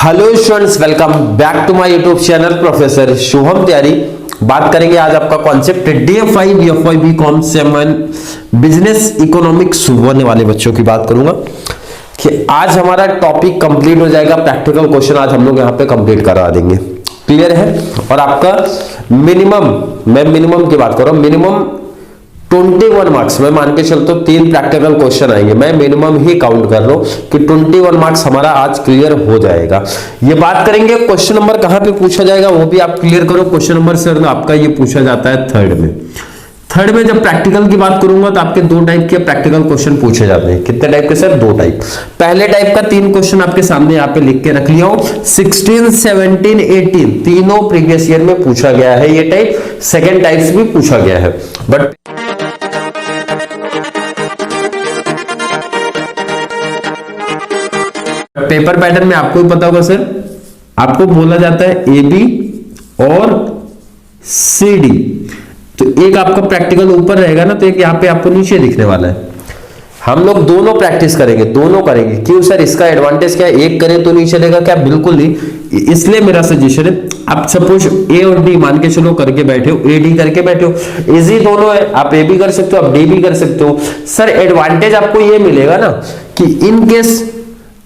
Hello students, welcome back to my YouTube channel professor Shubham Tyari. बात करेंगे आज आपका concept DA5 BFY BCom 7 business economics होने वाले बच्चों की बात करूंगा कि आज हमारा टॉपिक कंप्लीट हो जाएगा। प्रैक्टिकल क्वेश्चन आज हम लोग यहाँ पे कंप्लीट करा देंगे, क्लियर है। और आपका मिनिमम, मैं मिनिमम की बात कर रहा हूँ, मिनिमम 21 मार्क्स में मान के चलते 3 प्रैक्टिकल क्वेश्चन आएंगे। मैं मिनिमम ही काउंट कर रहा हूं कि 21 मार्क्स हमारा आज क्लियर हो जाएगा। ये बात करेंगे क्वेश्चन नंबर कहां पे पूछा जाएगा वो भी आप क्लियर करो। क्वेश्चन नंबर सर आपका ये पूछा जाता है थर्ड में। थर्ड में जब प्रैक्टिकल की बात करूंगा तो आपके 2 टाइप के प्रैक्टिकल क्वेश्चन पूछे जाते हैं। कितने टाइप के सर? 2 टाइप। पहले टाइप का 3 क्वेश्चन आपके सामने यहाँ पे लिख के रख लिया हो। 16, 17, 18 तीनों प्रीवियस ईयर में पूछा गया है ये टाइप। सेकेंड टाइप्स भी पूछा गया है, बट पेपर पैटर्न में आपको भी पता होगा सर, आपको बोला जाता है AB और CD। तो एक आपका प्रैक्टिकल ऊपर रहेगा ना, तो एक यहाँ पे आपको नीचे दिखने वाला है। हम लोग दोनों प्रैक्टिस करेंगे, दोनों करेंगे। क्यों सर? इसका एडवांटेज क्या है? एक करें तो नहीं चलेगा क्या? बिल्कुल नहीं। इसलिए मेरा सजेशन है, आप सपोज A और D मान के चलो करके बैठे हो, AD करके बैठे हो, इजी दोनों है। आप A भी कर सकते हो, आप D भी कर सकते हो। सर एडवांटेज आपको ये मिलेगा ना कि इन केस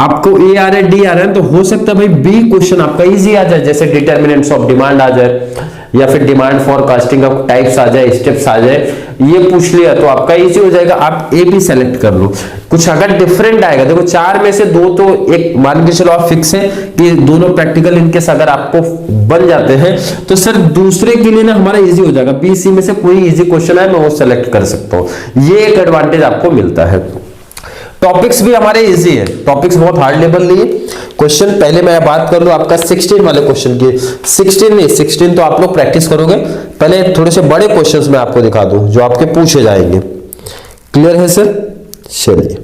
आपको A आ रहा है, D आ रहा है, तो हो सकता है भाई B क्वेश्चन आपका इजी आ जाए, जैसे डिटरमिनेंट्स ऑफ डिमांड आ जाए या फिर डिमांड फॉरकास्टिंग ऑफ टाइप्स आ जाए, स्टेप्स आ जाए, ये पूछ लिया तो आपका इजी हो जाएगा। आप A भी सेलेक्ट कर लो। कुछ अगर डिफरेंट आएगा, देखो 4 में से 2 तो एक मान के चलो आप फिक्स है कि दोनों प्रैक्टिकल इनकेस अगर आपको बन जाते हैं तो सर दूसरे के लिए ना हमारा इजी हो जाएगा। B C में से कोई इजी क्वेश्चन है मैं वो सेलेक्ट कर सकता हूं। ये एक एडवांटेज आपको मिलता है। टॉपिक्स भी हमारे इजी है, टॉपिक्स बहुत हार्ड लेवल नहीं है। क्वेश्चन पहले मैं बात कर लूं आपका 16 वाले क्वेश्चन की। 16 नहीं, 16 तो आप लोग प्रैक्टिस करोगे। पहले थोड़े से बड़े क्वेश्चंस मैं आपको दिखा दूं जो आपके पूछे जाएंगे। क्लियर है सर? चलिए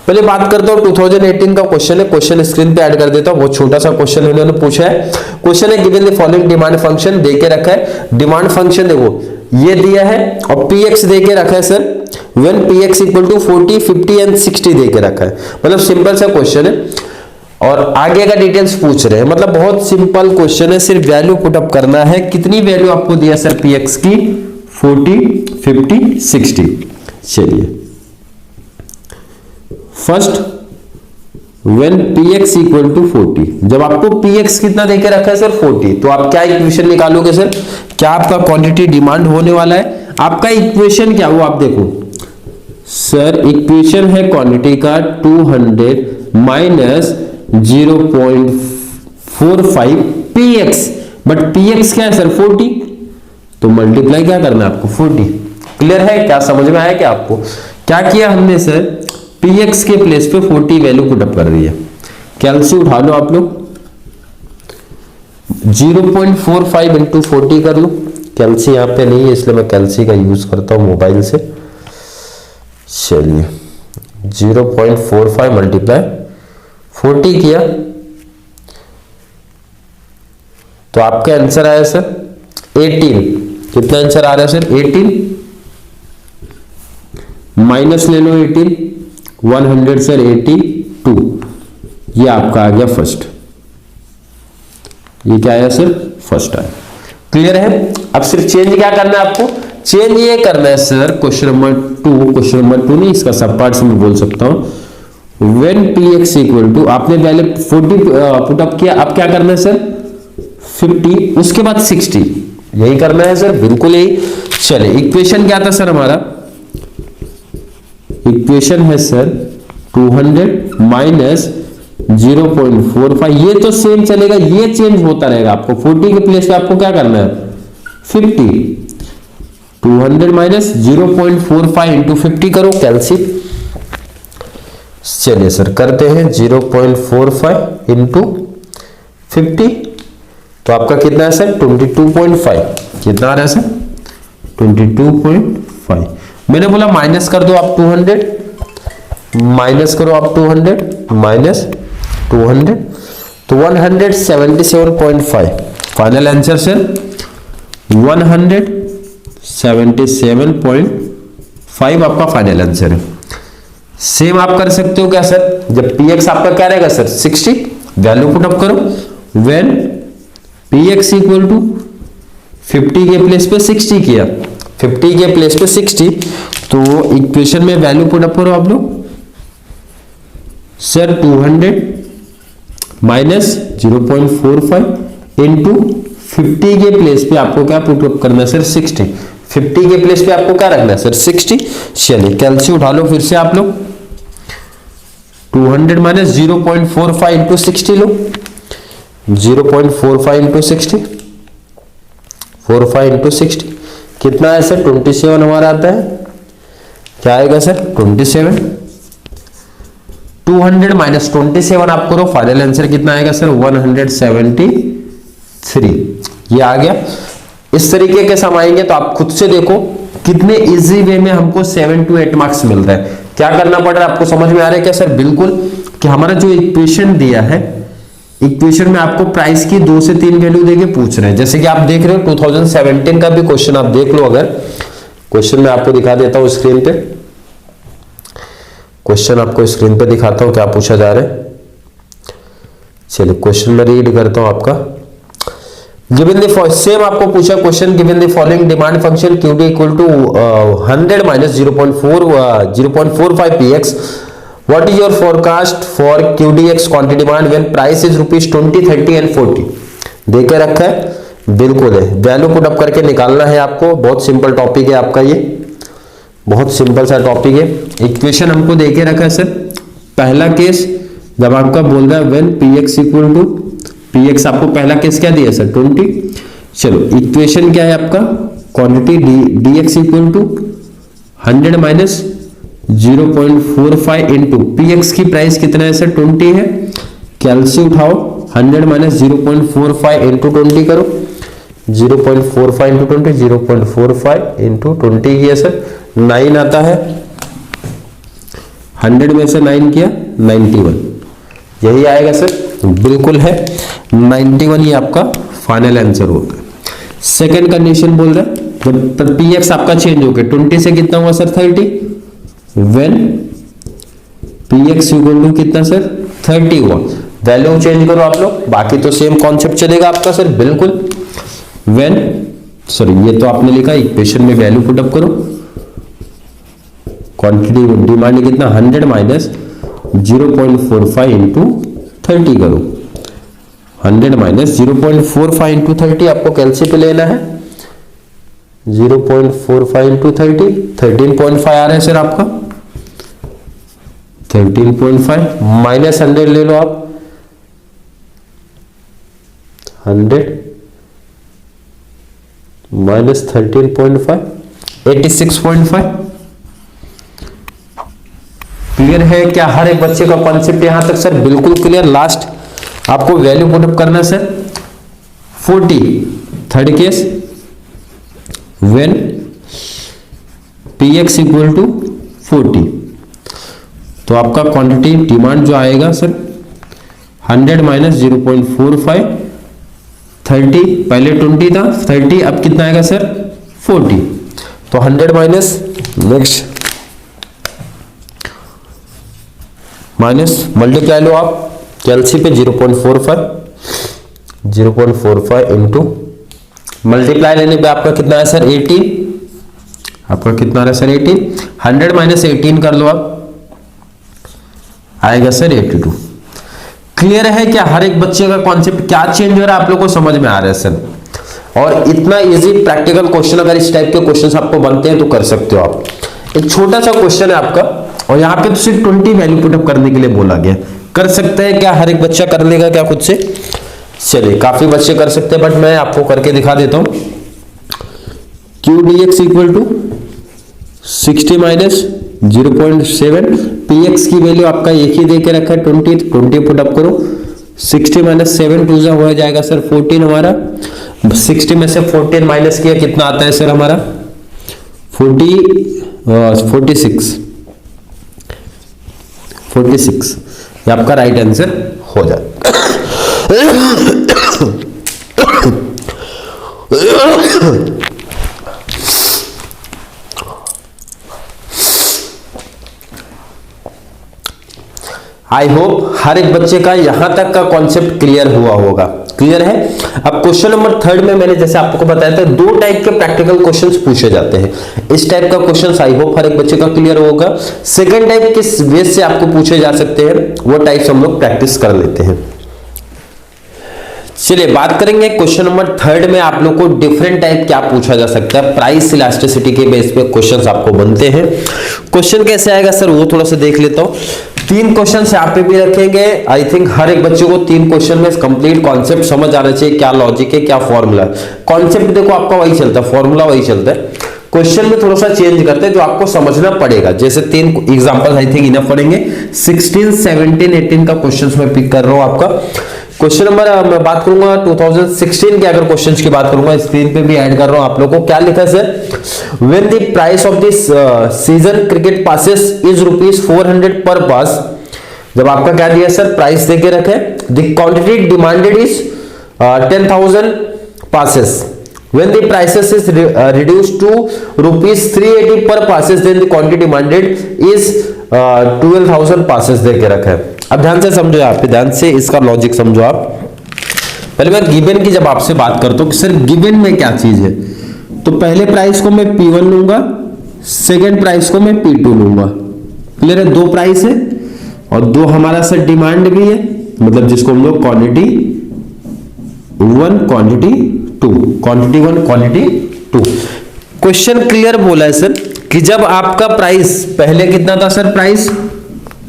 पहले बात करता हूं 2018 का क्वेश्चन है। क्वेश्चन स्क्रीन पे ऐड कर देता हूं। बहुत छोटा सा क्वेश्चन इन्होंने पूछा है। क्वेश्चन है given the following demand function दे के रखा है। डिमांड फंक्शन देखो ये दिया है और px दे के रखा है sir. when px equal to 40, 50 and 60 दे के रखा है। मतलब सिंपल सा क्वेश्चन है और आगे का डिटेल्स पूछ रहे हैं। मतलब बहुत सिंपल क्वेश्चन है, सिर्फ वैल्यू पुटअप करना है। कितनी वैल्यू आपको दिया सर px की? 40, 50, 60। चलिए first when px equal to 40, जब आपको px कितना देके रखा है सर? 40, तो आप क्या इक्वेशन निकालोगे सर? क्या आपका क्वांटिटी डिमांड होने वाला है? आपका इक्वेशन क्या वो आप देखो सर। इक्वेशन है क्वांटिटी का 200 माइनस 0.45 px, बट px क्या है सर? 40, तो मल्टीप्लाई क्या करना है आपको? 40। क्लियर है? क्या समझ में आया क्या आपको? क्या किया हमने सर? px के प्लेस पे 40 वैल्यू पुटअप कर रही है। कैलसी उठा लो आप लोग, 0.45 इंटू 40 कर लो। कैलसी यहाँ पे नहीं है इसलिए मैं कैलसी का यूज करता हूँ मोबाइल से। चलिए 0.45 मल्टीप्लाई 40 किया तो आपका आंसर आया सर 18। कितना आंसर आ रहा है सर? 18 माइनस ले लो 18, 100 सर 82। ये आपका आ गया फर्स्ट। ये क्या आया सर? फर्स्ट आया। क्लियर है? अब सिर्फ चेंज क्या करना है आपको? चेंज ये करना है sir question number 2, question number 2 नहीं, इसका सब पार्ट से मैं बोल सकता हूं। व्हेन px इक्वल टू, आपने पहले 40 पुटअप किया, अब क्या करना है सर? 50, उसके बाद 60। यही करना है सर, बिल्कुल यही। चले इक्वेशन क्या था सर हमारा? इक्वेशन है सर 200 माइनस 0.45। ये तो सेम चलेगा, ये चेंज होता रहेगा। आपको 40 के प्लेस पे आपको क्या करना है? 50। 200 माइनस 0.45 इंटू 50 करो कैलसी। चलिए सर करते हैं 0.45 इंटू 50, तो आपका कितना है सर? 22.5। कितना आ रहा है सर? 22.5। मैंने बोला माइनस कर दो आप 200, माइनस करो आप 200 माइनस 200, तो 177.5। फाइनल आंसर सर 177.5 आपका फाइनल आंसर है। सेम आप कर सकते हो क्या सर? जब px आपका क्या रहेगा सर? 60, वैल्यू पुट अप करो, व्हेन px इक्वल टू 50 के प्लेस पे 60 किया, 50 के प्लेस पे 60, तो इक्वेशन में वैल्यू पुट अप करो आप लोग सर 200 माइनस 0.45 इंटू 50 के प्लेस पे आपको क्या पुट अप करना है सर 60, 50 के प्लेस पे आपको क्या रखना है सर 60। चलिए कैलसी उठा लो फिर से आप लोग, 200 माइनस 0.45 इंटू 60 लो, 0.45 इंटू 60, 45 इंटू 60 कितना है सर 27 हमारा आता है, क्या आएगा सर 27। 200 माइनस 27 आप करो, फाइनल आंसर कितना आएगा सर 173, ये आ गया। इस तरीके के सम आएंगे तो आप खुद से देखो कितने इजी वे में हमको 7 to 8 मार्क्स मिल रहा है। क्या करना पड़ रहा है आपको समझ में आ रहा है क्या सर? बिल्कुल, कि हमारा जो इक्वेशन दिया है, इक्वेशन में आपको प्राइस की 2 से 3 वैल्यू देके पूछ रहे हैं। जैसे कि आप देख रहे हो 2017 का भी क्वेश्चन आप देख लो, अगर क्वेश्चन मैं आपको दिखा देता हूं स्क्रीन पे, क्वेश्चन आपको स्क्रीन पे दिखाता हूं क्या पूछा जा रहा है। चलिए क्वेश्चन में रीड करता हूं आपका। गिवन द सेम आपको पूछा question, given the following demand function QD equal to 100 minus 0.45 px, what is your forecast for QDX quantity demand when price is rupees 20, 30 and 40 देके रखा है, बिल्कुल है। वैल्यू पुट अप करके निकालना है आपको, बहुत सिंपल टॉपिक है आपका, ये बहुत सिंपल सा टॉपिक है। इक्वेशन हमको देके रखा है सर। पहला केस जब आपका बोल रहा है when px equal to, px आपको पहला केस क्या दिया सर 20। चलो इक्वेशन क्या है आपका, quantity dx equal to 100 minus 0.45 into px की प्राइस कितना है सर 20 है, कैलसी उठाओ 100 माइनस 0.45 इंटू 20 करो, 0.45 इंटू 20, 0.45 इंटू 20 किया सर 9 आता है, 100 में से 9 किया 91, यही आएगा सर, बिल्कुल है 91, ये आपका फाइनल आंसर होगा। सेकंड कंडीशन बोल रहा है जब px आपका चेंज हो गया 20 से कितना हुआ sir 30, when px equal to कितना सर 30 हुआ, वैल्यू चेंज करो आप लोग, बाकी तो सेम कॉन्सेप्ट चलेगा आपका सर, बिल्कुल। व्हेन सॉरी ये तो आपने लिखा, इक्वेशन में वैल्यू पुट अप करो, क्वांटिटी डिमांड कितना 100 माइनस 0.45 इंटू 30 करो, 100 माइनस 0.45 इंटू 30 आपको कैलसी पे लेना है, 0.45 इंटू 30 13.5 आ रहा है सर आपका, 13.5 माइनस 100 ले लो आप, 100 माइनस 13.5 86.5। क्लियर है क्या हर एक बच्चे का कॉन्सेप्ट यहां तक सर? बिल्कुल क्लियर। लास्ट आपको वैल्यू पुट अप करना sir 40, third case when px equal to 40, तो आपका क्वांटिटी डिमांड जो आएगा सर 100 माइनस 0.45, 30 पहले 20 था 30, अब कितना आएगा सर 40, तो 100 माइनस नेक्स्ट माइनस मल्टीप्लाई लो आप कैलसी पे 0.45 इंटू मल्टीप्लाई लेने पे आपका कितना है सर 18, आपका कितना आ रहा है सर 18, 100 माइनस 18 कर लो आप, आएगा सर 82। क्लियर है क्या हर एक बच्चे का कॉन्सेप्ट क्या चेंज हो रहा है आप लोग को समझ में आ रहा है सर? और इतना इजी प्रैक्टिकल क्वेश्चन अगर इस टाइप के क्वेश्चंस आपको बनते हैं तो कर सकते हो आप। एक छोटा सा क्वेश्चन है आपका और यहाँ पे तो सिर्फ 20 वैल्यू पुट अप करने के लिए बोला गया, कर सकते हैं क्या हर एक बच्चा कर लेगा क्या खुद से? चलिए काफी बच्चे कर सकते हैं बट मैं आपको करके दिखा देता हूं। QDX equal to 60 minus 0.7, px की वैल्यू आपका एक ही देके रखा है 20 पुट अप करो, 60 माइनस 7 टू जा हो जाएगा सर 14 हमारा, 60 में से 14 माइनस किया कितना आता है सर हमारा 46, ये आपका राइट आंसर हो जाएगा। आई होप हर एक बच्चे का यहां तक का कॉन्सेप्ट क्लियर हुआ होगा। क्लियर है। अब क्वेश्चन नंबर 3 में मैंने जैसे आपको बताया था 2 टाइप के प्रैक्टिकल क्वेश्चंस पूछे जाते हैं। इस टाइप का क्वेश्चंस आई होप हर एक बच्चे का क्लियर होगा। सेकंड टाइप किस बेस से आपको पूछे जा सकते हैं वो टाइप्स हम लोग प्रैक्टिस कर लेते हैं। चलिए बात करेंगे क्वेश्चन नंबर 3 में आप लोग को डिफरेंट टाइप क्या पूछा जा सकता है। प्राइस इलास्टिसिटी के बेस पे क्वेश्चंस आपको बनते हैं। क्वेश्चन कैसे आएगा सर वो थोड़ा सा देख लेता हूं। 3 क्वेश्चन यहाँ पे भी रखेंगे। आई थिंक हर एक बच्चे को 3 क्वेश्चन में कंप्लीट कॉन्सेप्ट समझ आना चाहिए, क्या लॉजिक है क्या फॉर्मूला है। कॉन्सेप्ट देखो आपका वही चलता है, फॉर्मूला वही चलता है, क्वेश्चन में थोड़ा सा चेंज करते हैं जो आपको समझना पड़ेगा। जैसे 3 एग्जांपल आई थिंक इनफ पड़ेंगे। 16, 17, 18 का क्वेश्चन मैं पिक कर रहा हूं आपका। क्वेश्चन नंबर मैं बात करूंगा 2016 के, अगर क्वेश्चंस की बात करूंगा स्क्रीन पे भी ऐड कर रहा हूं आप लोगों को। क्या लिखा है sir, when the price of this season cricket passes is ₹400 पर पास। जब आपका क्या दिया सर, प्राइस देके रखे, the quantity demanded is 10,000 passes. When the prices is reduced to ₹380 per passes, then the quantity demanded is 12,000 passes दे के रखा है। अब ध्यान से समझो, आप ध्यान से इसका लॉजिक समझो। आप पहले मैं गिवन की जब आपसे बात करता हूँ कि सर गिवन में क्या चीज है, तो पहले प्राइस को मैं P1 लूंगा, सेकेंड प्राइस को मैं P2 लूंगा। क्लियर है, 2 प्राइस है और 2 हमारा सर डिमांड भी है, मतलब जिसको हम लोग quantity 1 quantity 2, quantity 1 quantity 2। Question clear बोला है सर कि जब आपका प्राइस पहले कितना था सर, प्राइस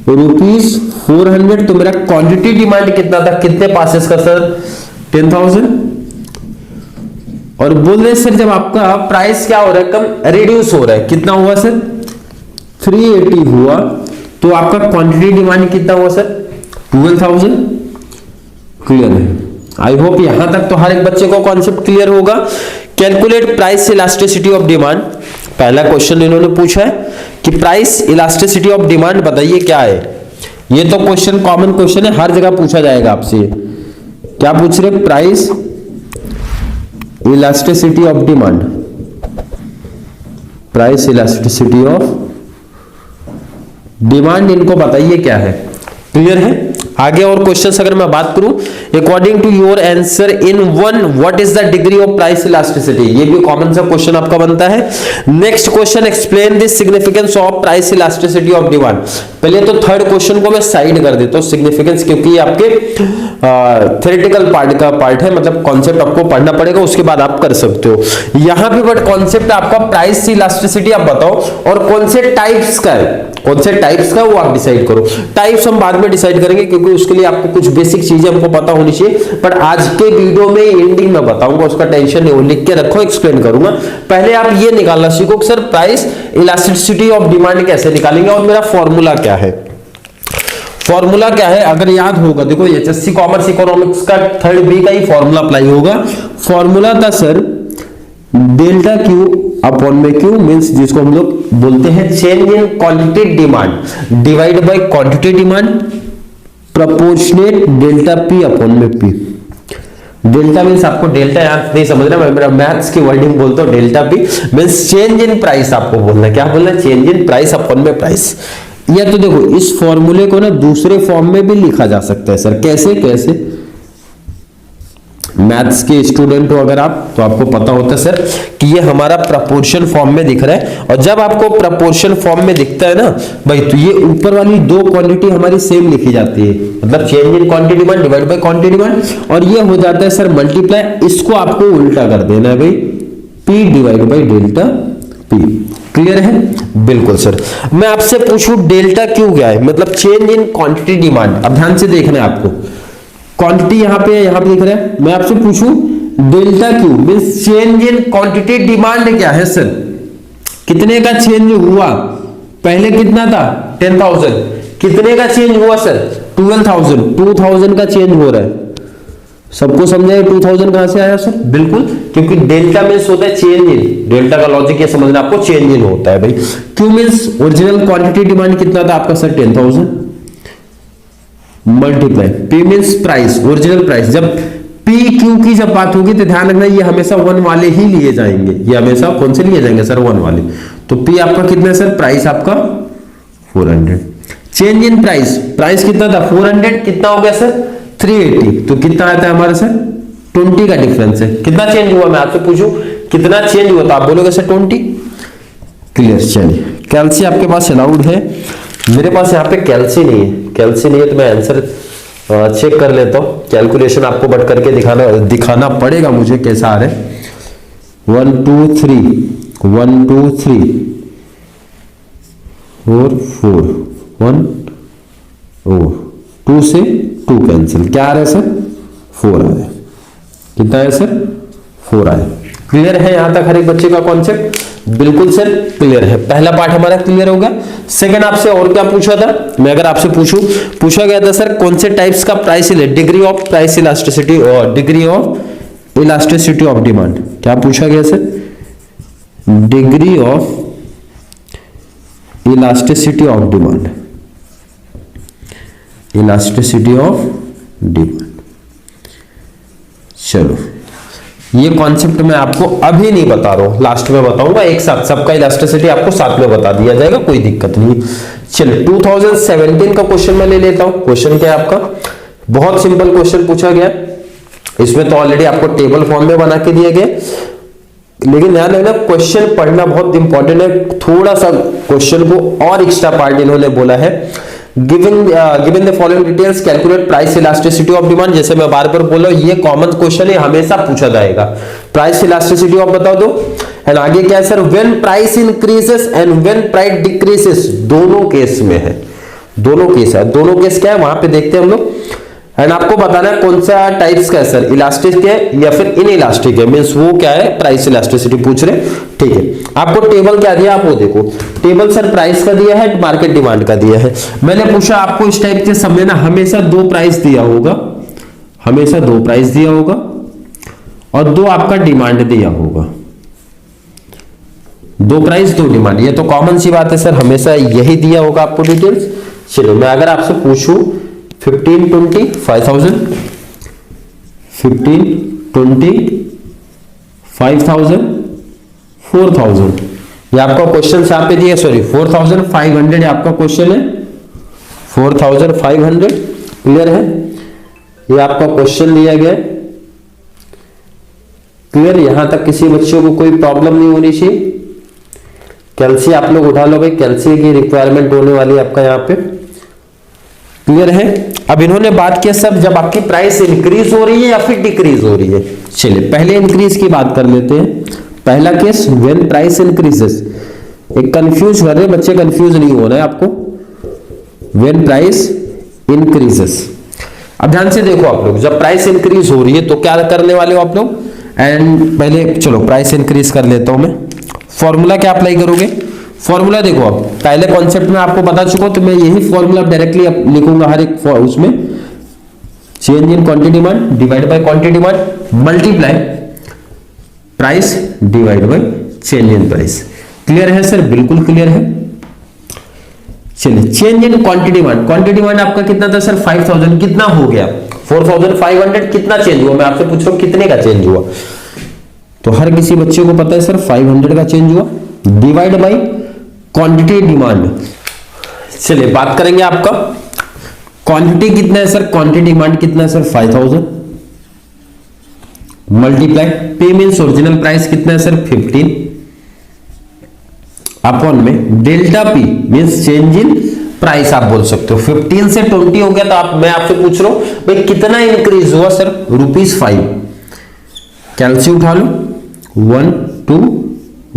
₹400, तो मेरा क्वांटिटी डिमांड कितना था, कितने पासेस का सर, 10,000। और बोल रहे सर जब आपका प्राइस क्या हो रहा है, कम रिड्यूस हो रहा है, कितना हुआ सर, 380 हुआ, तो आपका क्वांटिटी डिमांड कितना हुआ सर, 12,000। क्लियर है, आई होप यहां तक तो हर एक बच्चे को कॉन्सेप्ट क्लियर होगा। Calculate price elasticity of demand, पहला क्वेश्चन इन्होंने पूछा है कि प्राइस इलास्टिसिटी ऑफ डिमांड बताइए क्या है। ये तो क्वेश्चन कॉमन क्वेश्चन है, हर जगह पूछा जाएगा आपसे। क्या पूछ रहे, price elasticity of demand, price elasticity of demand, इनको बताइए क्या है। क्लियर है। आगे और क्वेश्चंस अगर मैं बात करूं, according to your answer in 1 what is the degree of price elasticity, ये भी कॉमन सा क्वेश्चन आपका बनता है। Next question, explain the significance of price elasticity of demand. पहले तो थर्ड क्वेश्चन को मैं साइड कर देता हूं, सिग्निफिकेंस, क्योंकि ये आपके थ्योरेटिकल पार्ट का पार्ट है, मतलब कॉन्सेप्ट आपको पढ़ना पड़ेगा, उसके बाद आप कर सकते हो। यहां पे बट कॉन्सेप्ट आपका प्राइस इलास्टिसिटी आप बताओ, और कौन से टाइप्स का है, कौन से टाइप्स का वो आप डिसाइड करो। टाइप्स हम बाद में डिसाइड करेंगे, क्योंकि उसके लिए आपको कुछ बेसिक चीजें हमको पता होनी चाहिए, पर आज के वीडियो में एंडिंग में बताऊंगा, उसका टेंशन नहीं हो, लिख के रखो, एक्सप्लेन करूंगा। पहले आप ये निकालना सीखो कि sir price elasticity of demand कैसे निकालेंगे और मेरा फॉर्मूला क्या है। फॉर्मूला क्या है अगर याद होगा, देखो एचएससी कॉमर्स इकोनॉमिक्स का 3rd बी का ही फॉर्मूला अप्लाई होगा। फॉर्मूला था सर डेल्टा क्यू अपॉन में क्यू, मींस जिसको हम लोग बोलते हैं change in quantity demand divide by quantity demand proportionate delta P upon में पी। डेल्टा मींस आपको डेल्टा याद नहीं समझना, मैं मेरा मैथ्स की वर्डिंग बोलता हूं, delta P means change in price आपको बोलना है। क्या बोलना है, चेंज इन प्राइस अपॉन में प्राइस। या तो देखो इस फॉर्मूले को ना दूसरे फॉर्म में भी लिखा जा सकता है सर, कैसे कैसे, मैथ्स के स्टूडेंट हो अगर आप, तो आपको पता होता है सर कि ये हमारा प्रपोर्शन फॉर्म में दिख रहा है, और जब आपको प्रपोर्शन फॉर्म में दिखता है ना भाई, तो ये ऊपर वाली 2 क्वांटिटी हमारी सेम लिखी जाती है, मतलब change in quantity demand divide by quantity demand, और ये हो जाता है सर मल्टीप्लाई, इसको आपको उल्टा कर देना है भाई, P divide by delta P। Clear है, बिल्कुल सर। मैं आपसे पूछूं डेल्टा क्यू क्या है, मतलब चेंज इन क्वांटिटी डिमांड। अब ध्यान से देखना है आपको, क्वांटिटी यहां पे दिख रहा है, मैं आपसे पूछूं delta Q means change in quantity demand क्या है सर, कितने का चेंज हुआ, पहले कितना था 10,000, कितने का चेंज हुआ सर 12,000, 2,000 का चेंज हो रहा है। सबको समझाए 2000 कहां से आया सर, बिल्कुल क्योंकि डेल्टा मींस होता है चेंज इन, डेल्टा का लॉजिक ये समझना आपको, चेंज इन होता है भाई। Q means original quantity demand कितना था आपका sir 10,000 multiply P means price, original price. जब पी क्यू की जब बात होगी तो ध्यान रखना ये हमेशा 1 वाले ही लिए जाएंगे, ये हमेशा कौन से लिए जाएंगे सर 1 वाले। तो पी आपका कितना है सर, प्राइस आपका 400। चेंज इन प्राइस, प्राइस कितना था 400, कितना हो गया सर 380, तो कितना आता है हमारा सर 20 का डिफरेंस है। कितना चेंज हुआ, मैं आपसे पूछूं कितना चेंज हुआ तो आप बोलोगे सर 20। क्लियर। चलिए कैल्सी आपके पास अलाउड है, मेरे पास यहाँ पे कैल्सी नहीं है, कैल्सी नहीं है तो मैं आंसर चेक कर लेता हूँ। कैलकुलेशन आपको बट करके दिखाना पड़ेगा मुझे कैसा आ रहा है। 1 2 3 1 2 3 4 4 1 2 से 2 कैंसिल, क्या आ रहा है सर 4 आ रहा है। कितना है सर 4 आया। क्लियर है यहां तक हर एक बच्चे का कॉन्सेप्ट? बिल्कुल सर क्लियर है। पहला पार्ट हमारा क्लियर हो गया। सेकंड आपसे और क्या पूछा था, मैं अगर आपसे पूछा गया था सर कौन से टाइप्स का price degree of price elasticity और degree of elasticity of demand, क्या पूछा गया sir? Degree of elasticity of demand, elasticity of demand. चलो ये कॉन्सेप्ट मैं आपको अभी नहीं बता रहा हूं, लास्ट में बताऊंगा, एक साथ सबका इलास्टिसिटी आपको साथ में बता दिया जाएगा, कोई दिक्कत नहीं। चलिए 2017 का क्वेश्चन मैं ले लेता हूं। क्वेश्चन क्या है आपका? बहुत सिंपल क्वेश्चन पूछा गया, इसमें तो ऑलरेडी आपको टेबल फॉर्म में बना के दिए गए, लेकिन ध्यान रखना क्वेश्चन पढ़ना बहुत इंपॉर्टेंट है। थोड़ा सा क्वेश्चन को और एक्स्ट्रा पार्ट इन्होंने बोला है। Given the following details calculate price elasticity of demand. जैसे मैं बार बार बोल रहा हूं ये कॉमन क्वेश्चन है, हमेशा पूछा जाएगा। प्राइस इलास्टिसिटी ऑफ बता दो, एंड आगे क्या है sir? When price increases and when price decreases, दोनों केस में है, दोनों केस है। दोनों केस क्या है वहां पे देखते हैं हम लोग, एंड आपको बताना है कौन सा टाइप्स का है सर, इलास्टिक है या फिर इन इलास्टिक है, मींस वो क्या है प्राइस इलास्टिसिटी पूछ रहे। ठीक है, आपको टेबल क्या दिया आप वो देखो। टेबल सर प्राइस का दिया है, मार्केट डिमांड का दिया है। मैंने पूछा आपको इस टाइप के सब में ना हमेशा 2 प्राइस दिया होगा, हमेशा 2 प्राइस दिया होगा और 2 आपका डिमांड दिया होगा। 2 प्राइस 2 डिमांड, ये तो कॉमन सी बात है सर, हमेशा यही दिया होगा आपको डिटेल्स। चलो मैं अगर आपसे पूछूं 15 20 5000, 15 20 5000 4000, ये आपका क्वेश्चन यहाँ पे दिया, सॉरी 4500 आपका क्वेश्चन है, 4500। क्लियर है, ये आपका क्वेश्चन दिया गया। क्लियर, यहां तक किसी बच्चों को कोई प्रॉब्लम नहीं होनी चाहिए। कैल्सी आप लोग उठा लो भाई, कैल्सी की रिक्वायरमेंट होने वाली है आपका यहाँ पे। क्लियर है। अब इन्होंने बात किया सब जब आपकी प्राइस इंक्रीज हो रही है या फिर डिक्रीज हो रही है। चलिए पहले इंक्रीज की बात कर लेते हैं। पहला केस व्हेन प्राइस इंक्रीजेस, एक कंफ्यूज कर रहे बच्चे, कंफ्यूज नहीं होना है आपको। व्हेन प्राइस इंक्रीजेस, अब ध्यान से देखो आप लोग, जब प्राइस इंक्रीज हो रही है तो क्या करने वाले हो आप लोग? एंड पहले चलो प्राइस इंक्रीज कर लेता हूं मैं। फॉर्मूला क्या अप्लाई करोगे? फॉर्मूला देखो, अब पहले कॉन्सेप्ट में आपको बता चुका हूं तो मैं यही फॉर्मूला डायरेक्टली लिखूंगा हर एक उसमें। Change in quantity demand divide by quantity demand multiply price divide by change in price. Clear है सर? बिल्कुल क्लियर है। चलिए change in quantity demand, quantity demand आपका कितना था सर 5000, कितना हो गया 4500, कितना चेंज हुआ? मैं आपसे पूछ रहा हूं कितने का चेंज हुआ? तो हर किसी बच्चे को पता है सर 500 का चेंज हुआ, डिवाइड बाय क्वांटिटी डिमांड। चलिए बात करेंगे आपका क्वांटिटी कितना है सर, क्वांटिटी डिमांड कितना है सर 5000, मल्टीप्लाई पे मींस ओरिजिनल प्राइस कितना है सर 15 अपॉन में delta P means change in price आप बोल सकते हो। 15 से 20 हो गया तो मैं आपसे पूछ रहा हूं भाई कितना इंक्रीज हुआ सर? ₹5। कैलसी उठा लो, 1 2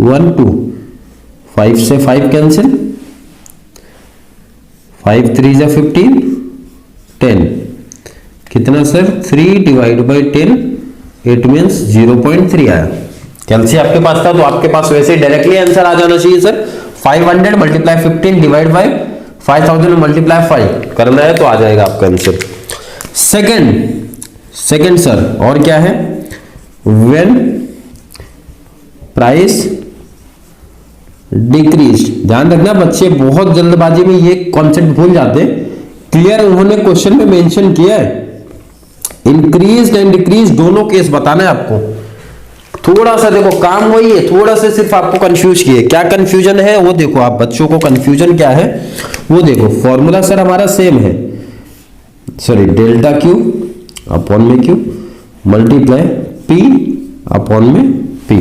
1 2, 5 से 5 कैंसिल, 5 3 जा 15 10, कितना sir 3 divide by 10, it means 0.3 आया। कैलसी आपके पास था तो आपके पास वैसे डायरेक्टली आंसर आ जाना चाहिए sir. 500 multiply 15 divide by 5000 multiply 5 करना है तो आ जाएगा आपका आंसर। सेकंड सर और क्या है? व्हेन प्राइस डिक्रीज, ध्यान रखना बच्चे बहुत जल्दबाजी में ये कॉन्सेप्ट भूल जाते हैं। क्लियर, उन्होंने क्वेश्चन में मेंशन किया है इंक्रीज एंड डिक्रीज दोनों केस बताना है आपको। थोड़ा सा देखो काम वही है, थोड़ा सा सिर्फ आपको कंफ्यूज किए। क्या कंफ्यूजन है वो देखो, आप बच्चों को कंफ्यूजन क्या है वो देखो। फॉर्मूला सर हमारा सेम है, सॉरी डेल्टा क्यू अपॉन में क्यू मल्टीप्लाई पी अपॉन में पी।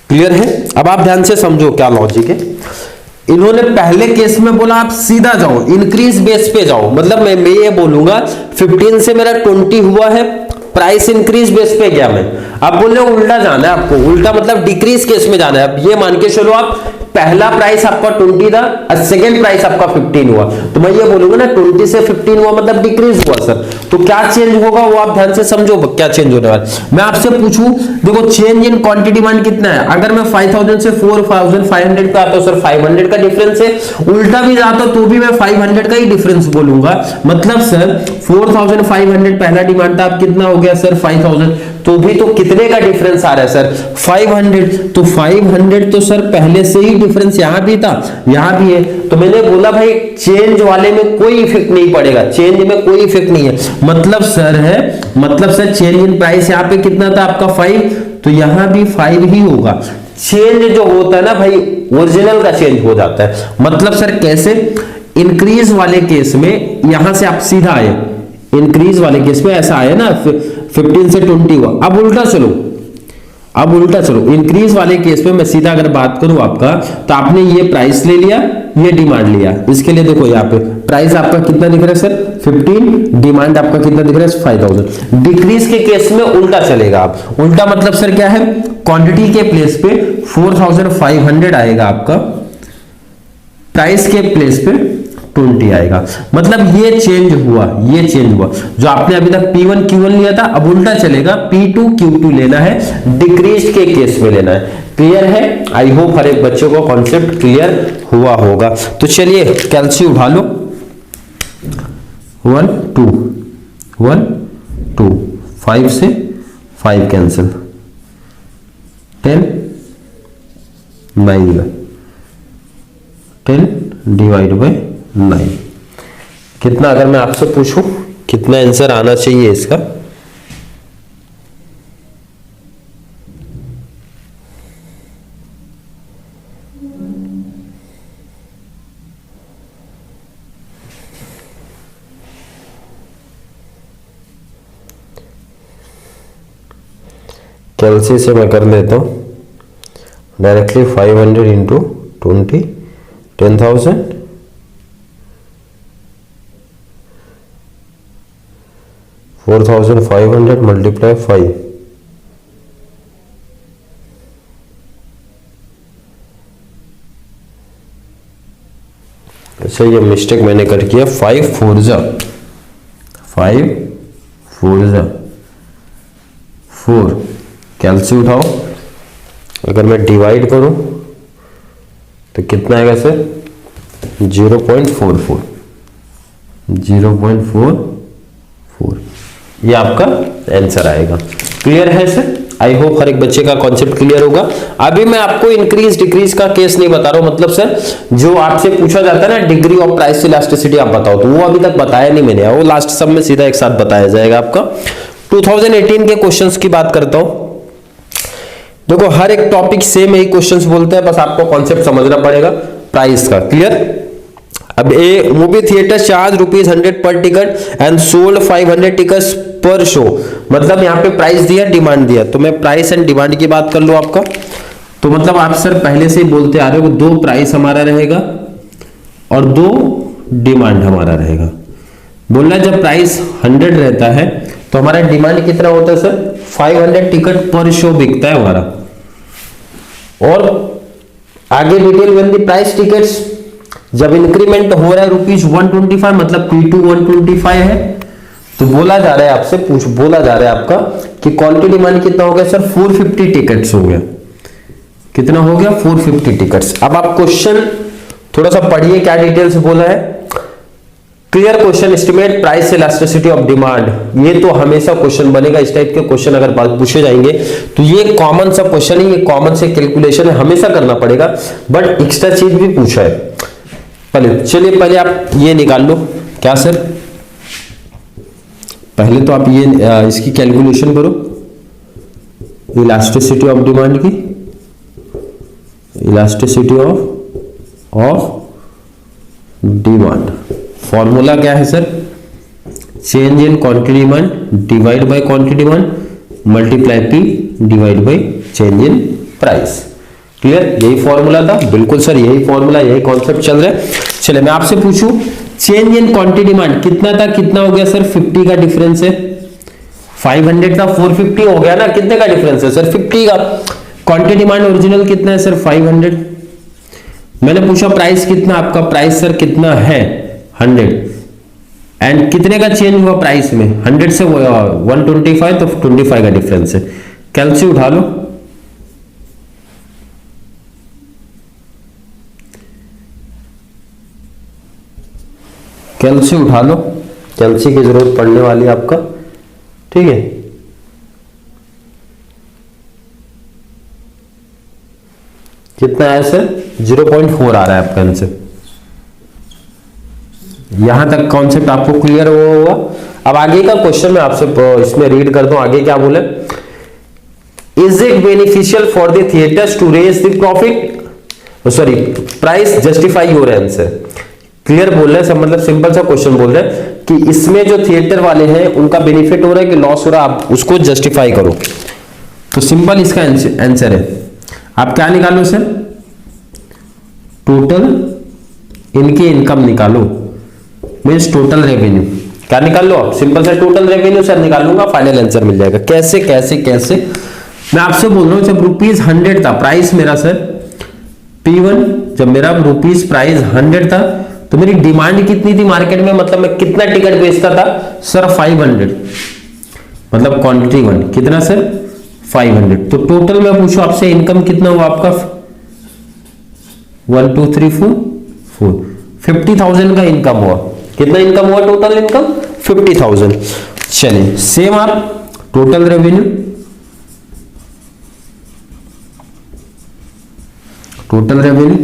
क्लियर है? अब आप ध्यान से समझो क्या लॉजिक है। इन्होंने पहले केस में बोला आप सीधा जाओ, इंक्रीज बेस पे जाओ, मतलब मैं ये बोलूंगा 15 से मेरा 20 हुआ है, प्राइस इंक्रीज बेस पे गया मैं। आप बोल रहे हो उल्टा जाना है आपको, उल्टा मतलब डिक्रीज केस में जाना है। अब ये मान के चलो आप पहला प्राइस आपका 20 था और सेकंड प्राइस आपका 15 हुआ, तो मैं ये बोलूंगा ना 20 से 15 हुआ मतलब डिक्रीज हुआ सर। तो क्या चेंज होगा वो आप ध्यान से समझो, क्या चेंज होने वाला। मैं आपसे पूछूं देखो चेंज इन क्वांटिटी डिमांड कितना है, अगर मैं 5000 से 4500 पे आता हूं सर 500 का डिफरेंस है, उल्टा भी जाता तो भी मैं 500 का ही डिफरेंस बोलूंगा। मतलब सर 4500 पहला डिमांड था, अब कितना हो गया सर 5000, तो भी तो कितने का डिफरेंस आ रहा है सर 500। तो 500 तो सर पहले से ही डिफरेंस यहां भी था यहां भी है, तो मैंने बोला भाई चेंज वाले में कोई इफेक्ट नहीं पड़ेगा, चेंज में कोई इफेक्ट नहीं है। मतलब सर चेंज इन प्राइस यहां पे कितना था आपका 5, तो यहां भी 5 ही होगा। चेंज जो होता है ना भाई ओरिजिनल का चेंज हो जाता है। मतलब सर कैसे, इंक्रीज वाले केस में यहां से आप सीधा आए, इंक्रीज वाले केस में ऐसा आया ना 15 से 20 हुआ। अब उल्टा चलो इंक्रीज वाले केस में मैं सीधा अगर बात करूं आपका, तो आपने ये प्राइस ले लिया, ये डिमांड लिया। इसके लिए देखो यहाँ पे प्राइस आपका कितना दिख रहा है सर 15, डिमांड आपका कितना दिख रहा है 5000। डिक्रीज के केस में उल्टा चलेगा आप, उल्टा मतलब सर क्या है, क्वांटिटी के प्लेस पे 4500 आएगा आपका, प्राइस के प्लेस पे 20 आएगा। मतलब ये चेंज हुआ जो आपने अभी तक P1 Q1 लिया था, अब उल्टा चलेगा P2 Q2 लेना है, डिक्रीज के केस में लेना है। क्लियर है? आई होप हर एक बच्चे को कॉन्सेप्ट क्लियर हुआ होगा। तो चलिए कैलसी उठा लो, 1 2 1 2, 5 से 5 कैंसिल, 10 9 10 डिवाइड बाय 9। कितना, अगर मैं आपसे पूछूं कितना आंसर आना चाहिए इसका, कैलसी से मैं कर लेता हूं डायरेक्टली 500 इंटू 20 10,000 4500 मल्टीप्लाई 5, अच्छा ये मिस्टेक मैंने कर किया, 5 4 4 कैलसी उठाओ, अगर मैं डिवाइड करूं तो कितना आएगा सर 0.44 ये आपका आंसर आएगा। क्लियर है सर? आई होप हर एक बच्चे का कॉन्सेप्ट क्लियर होगा। अभी मैं आपको इंक्रीज डिक्रीज का केस नहीं बता रहा हूं, मतलब सर जो आपसे पूछा जाता है ना डिग्री ऑफ प्राइस इलास्टिसिटी आप बताओ, तो वो अभी तक बताया नहीं मैंने, वो लास्ट सब में सीधा एक साथ बताया जाएगा आपका। 2018 के क्वेश्चंस की बात करता हूं। देखो हर एक टॉपिक सेम यही क्वेश्चंस बोलते हैं, बस आपको कॉन्सेप्ट समझना पड़ेगा प्राइस का। क्लियर? अब ए मूवी थिएटर चार्ज ₹100 पर टिकट एंड सोल्ड 500 टिकट्स पर शो, मतलब यहाँ पे प्राइस दिया डिमांड दिया, तो मैं प्राइस एंड डिमांड की बात कर लूं आपका, तो मतलब आप सर पहले से ही बोलते आ रहे हो 2 प्राइस हमारा रहेगा और 2 डिमांड हमारा रहेगा। बोलना जब प्राइस 100 रहता है तो हमारा डिमांड कितना होता है सर 500 टिकट पर शो बिकता है हमारा। और आगे detail when the price tickets जब इंक्रीमेंट हो रहा है ₹125, मतलब P2 125 है, तो बोला जा रहा है आपसे बोला जा रहा है आपका कि क्वांटिटी डिमांड कितना हो गया सर 450 टिकट्स हो गया। कितना हो गया 450 टिकट्स। अब आप क्वेश्चन थोड़ा सा पढ़िए क्या डिटेल से बोला है। Clear question, estimate price elasticity of demand, ये तो हमेशा क्वेश्चन बनेगा। इस टाइप के क्वेश्चन अगर बात पूछे जाएंगे तो ये कॉमन सा क्वेश्चन है, ये कॉमन से कैलकुलेशन है, हमेशा करना पड़ेगा, बट एक्स्ट्रा चीज भी पूछा है। पहले आप ये निकाल लो। क्या सर? पहले तो आप ये इसकी कैलकुलेशन करो। इलास्टिसिटी ऑफ डिमांड की, इलास्टिसिटी ऑफ डिमांड। फॉर्मूला क्या है sir? Change in quantity demand divide by quantity demand multiply P divide by change in price. Clear? यही फॉर्मूला था। बिल्कुल सर, यही फॉर्मूला, यही कॉन्सेप्ट चल रहा है। चलिए मैं आपसे पूछूं, चेंज इन क्वांटिटी डिमांड कितना था, कितना हो गया सर? 50 का डिफरेंस है। 500 था 450 हो गया ना, कितने का डिफरेंस है सर? 50 का। क्वांटिटी डिमांड ओरिजिनल कितना है सर? 500। मैंने पूछा प्राइस कितना, आपका प्राइस सर कितना है? 100। एंड कितने का चेंज हुआ प्राइस में? 100 से 125, तो 25 का डिफरेंस है। कैलसी उठा लो। कैलसी उठा लो, कैलसी की जरूरत पड़ने वाली है आपका। ठीक है, कितना है सर? 0.4 आ रहा है आपका आंसर। यहां तक कॉन्सेप्ट आपको क्लियर होगा। अब आगे का क्वेश्चन मैं आपसे इसमें रीड कर दूं। आगे क्या बोले? Is it beneficial for the theatres to raise the profit, sorry price, justify your answer. Clear बोल रहे हैं सब, मतलब सिंपल सा क्वेश्चन बोल रहे हैं कि इसमें जो थिएटर वाले हैं उनका बेनिफिट हो रहा है कि लॉस हो रहा है, आप उसको जस्टिफाई करो। तो सिंपल इसका आंसर है, आप क्या निकालो सर? टोटल इनकी इनकम निकालो, मीन्स टोटल रेवेन्यू। क्या निकाल लो आप? सिंपल सा टोटल रेवेन्यू सर निकालूंगा, फाइनल आंसर मिल जाएगा। कैसे कैसे कैसे? मैं आपसे बोल रहा हूं, जब ₹100 था प्राइस मेरा सर P1, जब मेरा रुपीज प्राइस 100 था तो मेरी डिमांड कितनी थी मार्केट में, मतलब मैं कितना टिकट बेचता था सर? 500, मतलब क्वांटिटी 1 कितना सर? 500। तो टोटल मैं पूछूं आपसे, इनकम कितना हुआ आपका? 1 2 3 4 4 50,000 का इनकम हुआ। कितना इनकम हुआ? Total income 50,000। चलिए सेम आप टोटल रेवेन्यू, टोटल रेवेन्यू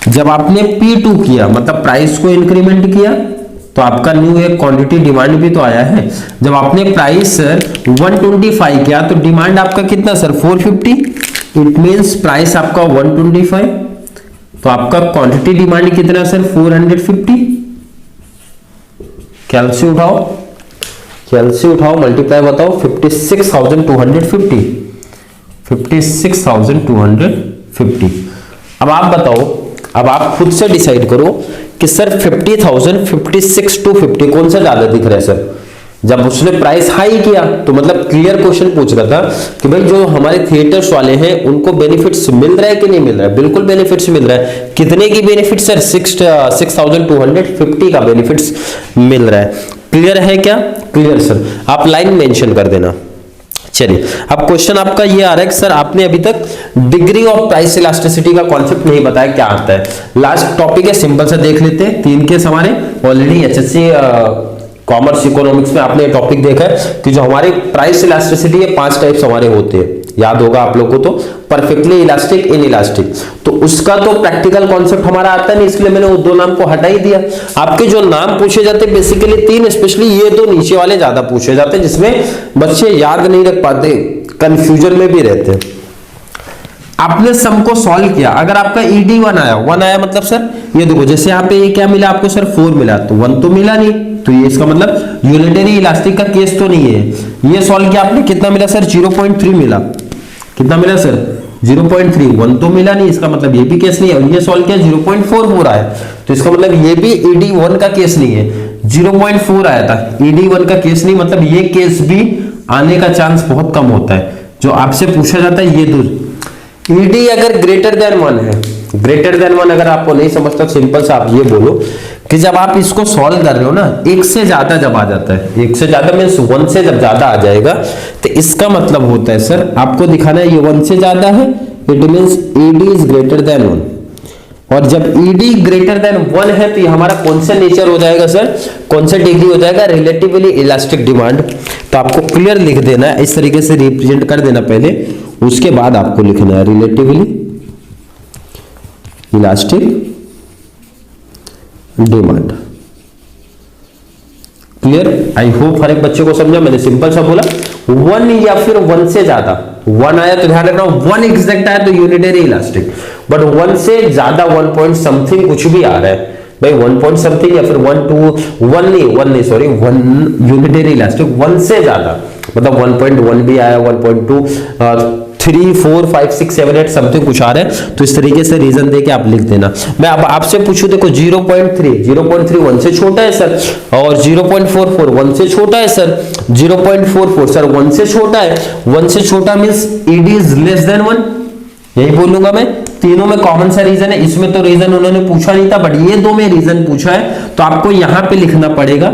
जब आपने P2 किया, मतलब प्राइस को इंक्रीमेंट किया, तो आपका न्यू एक क्वांटिटी डिमांड भी तो आया है। जब आपने प्राइस सर 125 किया तो डिमांड आपका कितना सर? 450। इट मींस प्राइस आपका 125, तो आपका क्वांटिटी डिमांड कितना सर? 450। कैलसी उठाओ, कैलसी उठाओ, मल्टीप्लाई बताओ। 56,250, 56,250। अब आप बताओ, अब आप खुद से डिसाइड करो कि सर 50,000, 56 to 50 कौन सा ज्यादा दिख रहा है सर? जब उसने प्राइस हाई किया तो मतलब क्लियर क्वेश्चन पूछ रहा था कि भाई जो हमारे थिएटर्स वाले हैं उनको बेनिफिट्स मिल रहा है कि नहीं मिल रहा है? बिल्कुल बेनिफिट्स मिल रहा है। कितने की बेनिफिट सर? 6,250 का बेनिफिट्स मिल रहा है। क्लियर है क्या? क्लियर सर, आप लाइन मेंशन कर देना। चलिए अब क्वेश्चन आपका ये आ रहा है कि सर आपने अभी तक डिग्री ऑफ प्राइस इलास्टिसिटी का कॉन्सेप्ट नहीं बताया, क्या आता है? लास्ट टॉपिक है, सिंपल सा देख लेते हैं। 3 केस हमारे ऑलरेडी HSC कॉमर्स इकोनॉमिक्स में आपने टॉपिक देखा है कि जो हमारे प्राइस इलास्टिसिटी है 5 टाइप्स हमारे होते हैं, याद होगा आप लोगों को। तो परफेक्टली इलास्टिक, इन इलास्टिक, तो उसका तो प्रैक्टिकल कॉन्सेप्ट हमारा आता नहीं, इसलिए मैंने वो 2 नाम को हटा ही दिया। आपके जो नाम पूछे जाते हैं बेसिकली 3, स्पेशली ये 2 नीचे वाले ज्यादा पूछे जाते हैं, जिसमें बच्चे याद नहीं रख पाते, कंफ्यूजन में भी रहते हैं। आपने सम को सॉल्व किया, अगर आपका ED 1 आया मतलब सर ये देखो, जैसे यहाँ पे ये क्या मिला आपको सर? 4 मिला, तो 1 तो मिला नहीं, तो ये इसका मतलब यूनिटरी इलास्टिक का केस तो नहीं है। ये सॉल्व किया आपने, कितना मिला सर? 0.3 मिला। कितना मिला सर? 0.3। 1 तो मिला नहीं, इसका मतलब ये भी केस नहीं है। ये सॉल्व किया 0.44 आया, तो इसका मतलब ये भी ED 1 का केस नहीं है। 0.4 आया था, ED 1 का केस नहीं, मतलब ये केस भी आने का चांस बहुत कम होता है। जो आपसे पूछा जाता है ये 2, ED अगर ग्रेटर देन 1 है, ग्रेटर देन 1 अगर आपको नहीं समझता, सिंपल सा आप ये बोलो कि जब आप इसको सॉल्व कर रहे हो ना, 1 से ज्यादा जब आ जाता है, 1 से ज्यादा मींस 1 से जब ज्यादा आ जाएगा, तो इसका मतलब होता है सर आपको दिखाना है ये 1 से ज्यादा है, it means ED is greater than 1। और जब ED ग्रेटर देन 1 है तो ये हमारा कौन सा नेचर हो जाएगा सर? कौन सा डिग्री हो जाएगा? Relatively elastic demand. तो आपको क्लियर लिख देना है, इस तरीके से रिप्रेजेंट कर देना पहले, उसके बाद आपको लिखना है relatively elastic demand. Clear? I hope हर एक बच्चे को समझा। मैंने सिंपल सा बोला 1 या फिर 1 से ज्यादा, 1 आया तो ध्यान रखना, 1 एग्जैक्ट आया तो यूनिटरी इलास्टिक, बट 1 से ज्यादा 1 पॉइंट समथिंग कुछ भी आ रहा है भाई, 1 पॉइंट समथिंग या फिर 1 नहीं सॉरी 1 यूनिटरी इलास्टिक, 1 से ज्यादा मतलब 1.1 भी आया, 1.2, 3, 4, 5, 6, 7, 8 समथिंग कुछ आ रहा है, तो इस तरीके से रीजन देके आप लिख देना। मैं अब आपसे पूछूं, देखो 0.3 1 से छोटा है सर, और 0.44 1 से छोटा है सर, 0.44 सर 1 से छोटा है, 1 से छोटा means ED is less than 1, यही बोलूंगा मैं। तीनों में कॉमन सा रीजन है, इसमें तो रीजन उन्होंने पूछा नहीं था, बट ये दो में रीजन पूछा है, तो आपको यहां पे लिखना पड़ेगा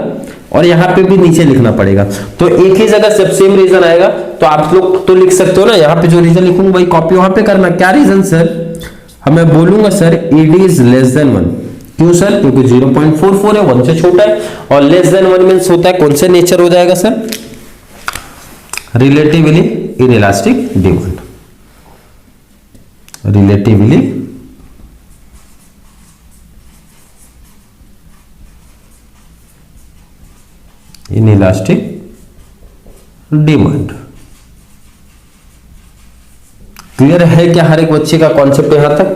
और यहां पे भी नीचे लिखना पड़ेगा। तो एक ही जगह सब सेम रीजन आएगा, तो आप लोग तो लिख सकते हो ना, यहां पे जो रीजन लिखूंगा भाई कॉपी वहां पे करना। क्या रीजन सर? मैं बोलूंगा sir E D is less than 1। क्यों सर? क्योंकि 0.44 है, 1 से छोटा है, और लेस देन 1 मींस होता है कौन से नेचर हो जाएगा sir? Relatively inelastic demand, relatively inelastic demand. Clear है क्या हर एक बच्चे का कॉन्सेप्ट यहां तक?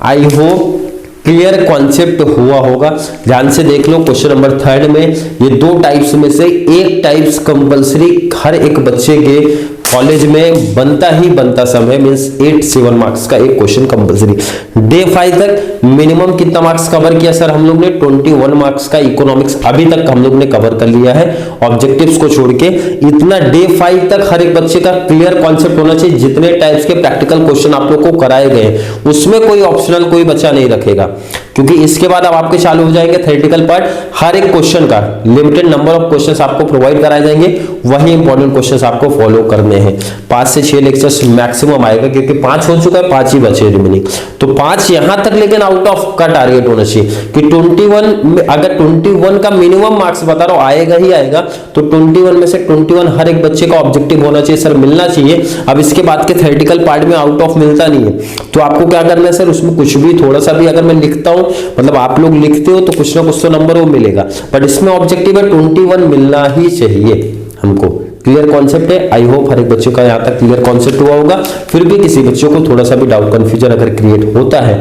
आई होप क्लियर कॉन्सेप्ट हुआ होगा। ध्यान से देख लो, क्वेश्चन नंबर 3 में ये 2 टाइप्स में से एक टाइप्स कंपलसरी हर एक बच्चे के कॉलेज में बनता ही बनता समय, मींस 8-7 मार्क्स का एक क्वेश्चन कंपलसरी। डे 5 तक मिनिमम कितना मार्क्स कवर किया सर हम लोग ने? 21 मार्क्स का इकोनॉमिक्स अभी तक हम लोग ने कवर कर लिया है, ऑब्जेक्टिव्स को छोड़ के। इतना डे 5 तक हर एक बच्चे का क्लियर कॉन्सेप्ट होना चाहिए। जितने टाइप्स के प्रैक्टिकल क्वेश्चन आप लोग को कराए गए उसमें कोई ऑप्शनल कोई बच्चा नहीं रखेगा, क्योंकि इसके बाद अब आपके चालू हो जाएंगे थ्योरेटिकल पार्ट। हर एक क्वेश्चन का लिमिटेड नंबर ऑफ क्वेश्चंस आपको प्रोवाइड कराए जाएंगे, वही इंपॉर्टेंट क्वेश्चंस आपको फॉलो करने हैं। 5 से 6 लेक्चर्स मैक्सिमम आएगा, क्योंकि 5 हो चुका है, 5 ही बचे रिमेनिंग, तो 5 यहां तक लेकिन आउट ऑफ का टारगेट होना चाहिए कि 21 में, अगर 21 का मिनिमम मार्क्स बता रहा हूं आएगा ही आएगा, तो 21 में से 21 हर एक बच्चे का ऑब्जेक्टिव होना चाहिए सर, मिलना चाहिए। अब इसके बाद के थ्योरेटिकल पार्ट में आउट ऑफ मिलता नहीं है, तो आपको क्या करना है सर, उसमें कुछ भी थोड़ा सा भी अगर मैं लिखता हूं, मतलब आप लोग लिखते हो तो कुछ ना कुछ तो नंबर वो मिलेगा, बट इसमें ऑब्जेक्टिव है 21 मिलना ही चाहिए हमको। क्लियर कॉन्सेप्ट है? आई होप हर एक बच्चे का यहां तक क्लियर कॉन्सेप्ट हुआ होगा। फिर भी किसी बच्चों को थोड़ा सा भी डाउट कंफ्यूजन अगर क्रिएट होता है,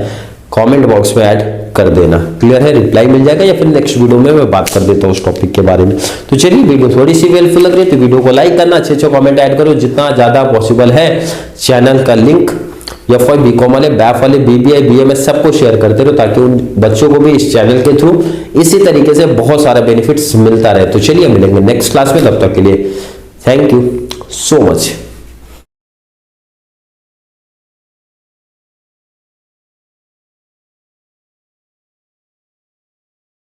कमेंट बॉक्स में ऐड कर देना। क्लियर है? रिप्लाई मिल जाएगा, या फिर नेक्स्ट वीडियो में मैं बात कर देता हूँ उस टॉपिक के बारे में। तो चलिए, वीडियो थोड़ी सी हेल्पफुल लग रही है तो वीडियो को लाइक करना, अच्छे कमेंट ऐड करो जितना ज्यादा पॉसिबल है। चैनल का लिंक एफ.वाई. बीकॉम वाले, बैफ वाले, बीबीआई, बीएमएस सबको शेयर करते रहो, ताकि उन बच्चों को भी इस चैनल के थ्रू इसी तरीके से बहुत सारा बेनिफिट्स मिलता रहे। तो चलिए मिलेंगे नेक्स्ट क्लास में, तब तक के लिए थैंक यू सो मच।